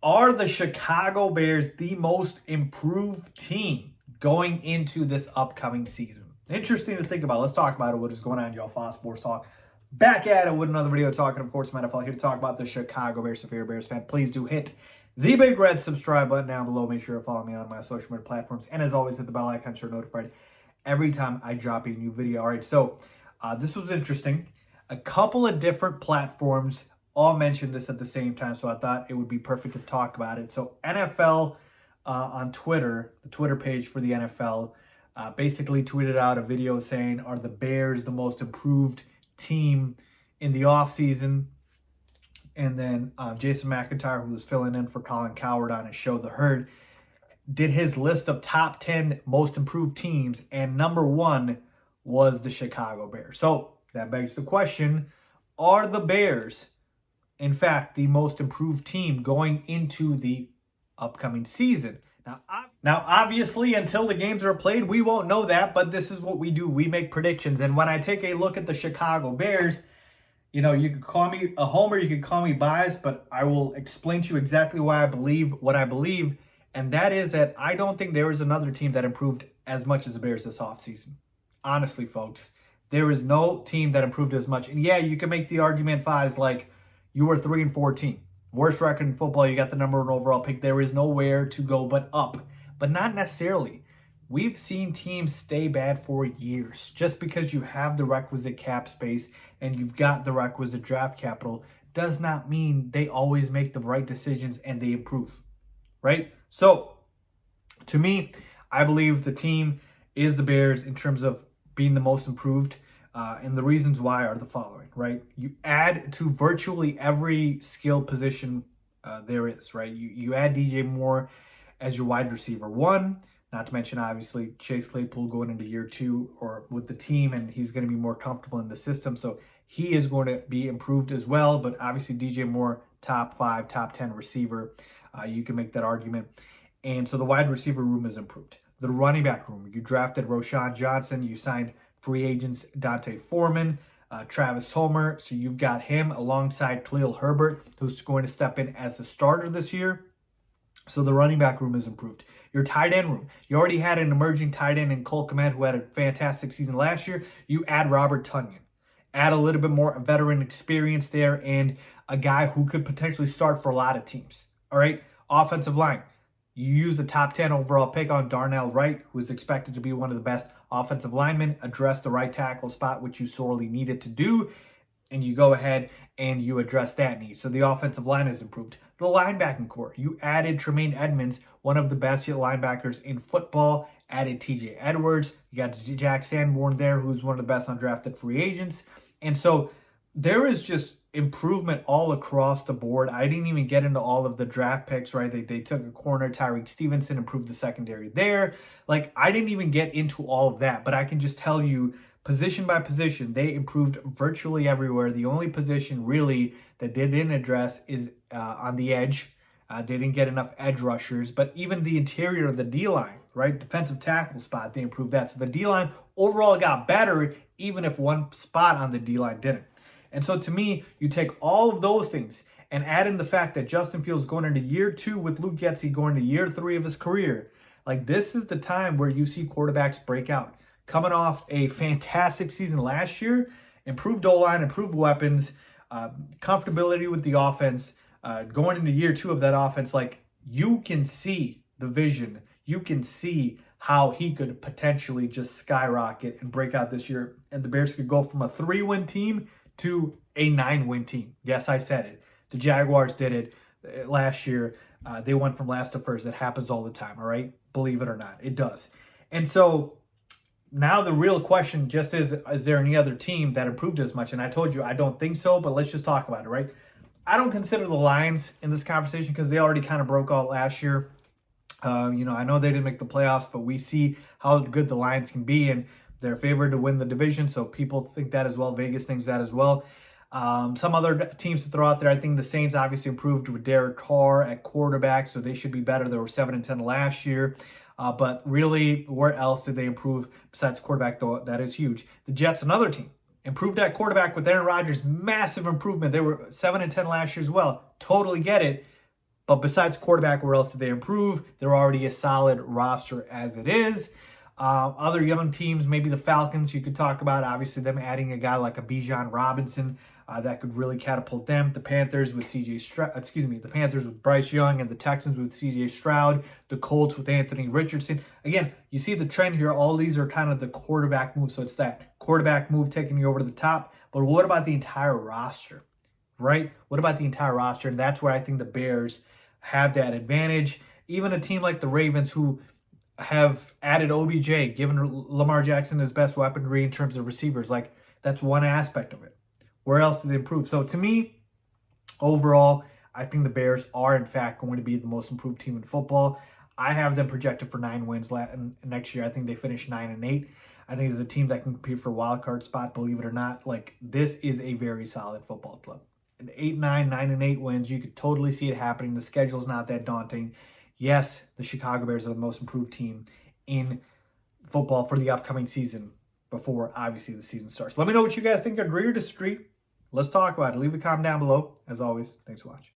Are the Chicago Bears the most improved team going into this upcoming season? Interesting to think about. Let's talk about it. What is going on, y'all? Fox Sports Talk. Back at it with another video talking, of course, NFL here to talk about the Chicago Bears. So if you're a Bears fan, please do hit the big red subscribe button down below. Make sure to follow me on my social media platforms. And as always, hit the bell icon so you're notified every time I drop a new video. All right, so this was interesting. A couple of different platforms all mentioned this at the same time, so I thought it would be perfect to talk about it. So NFL on Twitter, the Twitter page for the NFL, basically tweeted out a video saying, are the Bears the most improved team in the offseason? And then Jason McIntyre, who was filling in for Colin Cowherd on his show, The Herd, did his list of top 10 most improved teams, and number one was the Chicago Bears. So that begs the question, are the Bears in fact the most improved team going into the upcoming season? Now, obviously, until the games are played, we won't know that, but this is what we do. We make predictions. And when I take a look at the Chicago Bears, you know, you could call me a homer, you could call me biased, but I will explain to you exactly why I believe what I believe, and that is that I don't think there is another team that improved as much as the Bears this offseason. Honestly, folks, there is no team that improved as much. And yeah, you can make the argument, Faiz, like, you were 3-14. Worst record in football. You got the number one overall pick. There is nowhere to go but up. But not necessarily. We've seen teams stay bad for years. Just because you have the requisite cap space and you've got the requisite draft capital does not mean they always make the right decisions and they improve. Right? So, to me, I believe the team is the Bears in terms of being the most improved. And the reasons why are the following, right? You add to virtually every skill position there is, right? You add DJ Moore as your wide receiver one, not to mention, obviously, Chase Claypool going into year two or with the team, and he's going to be more comfortable in the system. So he is going to be improved as well. But obviously, DJ Moore, top 5, top 10 receiver. You can make that argument. And so the wide receiver room is improved. The running back room, you drafted Roschon Johnson. You signed free agents Dante Foreman, Travis Homer. So you've got him alongside Khalil Herbert, who's going to step in as the starter this year. So the running back room is improved. Your tight end room, you already had an emerging tight end in Cole Kmet, who had a fantastic season last year. You add Robert Tonyan. Add a little bit more veteran experience there and a guy who could potentially start for a lot of teams. All right, offensive line. You use a top 10 overall pick on Darnell Wright, who is expected to be one of the best offensive linemen, address the right tackle spot, which you sorely needed to do, and you go ahead and you address that need. So the offensive line is improved. The linebacking core, you added Tremaine Edmonds, one of the best linebackers in football, added TJ Edwards, you got Jack Sanborn there, who's one of the best undrafted free agents. And so there is just improvement all across the board. I didn't even get into all of the draft picks, right? They took a corner, Tyreek Stevenson, improved the secondary there. Like, I didn't even get into all of that, but I can just tell you, position by position, they improved virtually everywhere. The only position really that they didn't address is on the edge. They didn't get enough edge rushers, but even the interior of the D-line, right? Defensive tackle spot, they improved that. So the D-line overall got better, even if one spot on the D-line didn't. And so to me, you take all of those things and add in the fact that Justin Fields going into year 2 with Luke Getsy going to year 3 of his career. Like, this is the time where you see quarterbacks break out. Coming off a fantastic season last year, improved O-line, improved weapons, comfortability with the offense, going into year 2 of that offense, like, you can see the vision. You can see how he could potentially just skyrocket and break out this year. And the Bears could go from a 3-win team to a 9-win team. Yes, I said it. The Jaguars did it last year. They went from last to first. It happens all the time, all right? Believe it or not, it does. And so now the real question just is there any other team that improved as much? And I told you I don't think so, but let's just talk about it, right? I don't consider the Lions in this conversation because they already kind of broke out last year. You know, I know they didn't make the playoffs, but we see how good the Lions can be, and they're favored to win the division, so people think that as well. Vegas thinks that as well. Some other teams to throw out there, I think the Saints obviously improved with Derek Carr at quarterback, so they should be better. They were 7-10 last year. But really, where else did they improve besides quarterback, though? That is huge. The Jets, another team. Improved at quarterback with Aaron Rodgers. Massive improvement. They were 7-10 last year as well. Totally get it. But besides quarterback, where else did they improve? They're already a solid roster as it is. Other young teams, maybe the Falcons, you could talk about. Obviously, them adding a guy like a Bijan Robinson that could really catapult them. The Panthers with the Panthers with Bryce Young, and the Texans with C.J. Stroud. The Colts with Anthony Richardson. Again, you see the trend here. All these are kind of the quarterback moves. So it's that quarterback move taking you over to the top. But what about the entire roster, right? What about the entire roster? And that's where I think the Bears have that advantage. Even a team like the Ravens, who have added OBJ, given Lamar Jackson his best weaponry in terms of receivers. Like, that's one aspect of it. Where else did they improve? So to me, overall, I think the Bears are, in fact, going to be the most improved team in football. I have them projected for 9 wins next year. I think they finish 9-8. I think it's a team that can compete for a wild card spot, believe it or not. Like, this is a very solid football club. An 8-9, 9-8 wins, you could totally see it happening. The schedule's not that daunting. Yes, the Chicago Bears are the most improved team in football for the upcoming season before, obviously, the season starts. Let me know what you guys think. Agree or disagree? Let's talk about it. Leave a comment down below. As always, thanks for watching.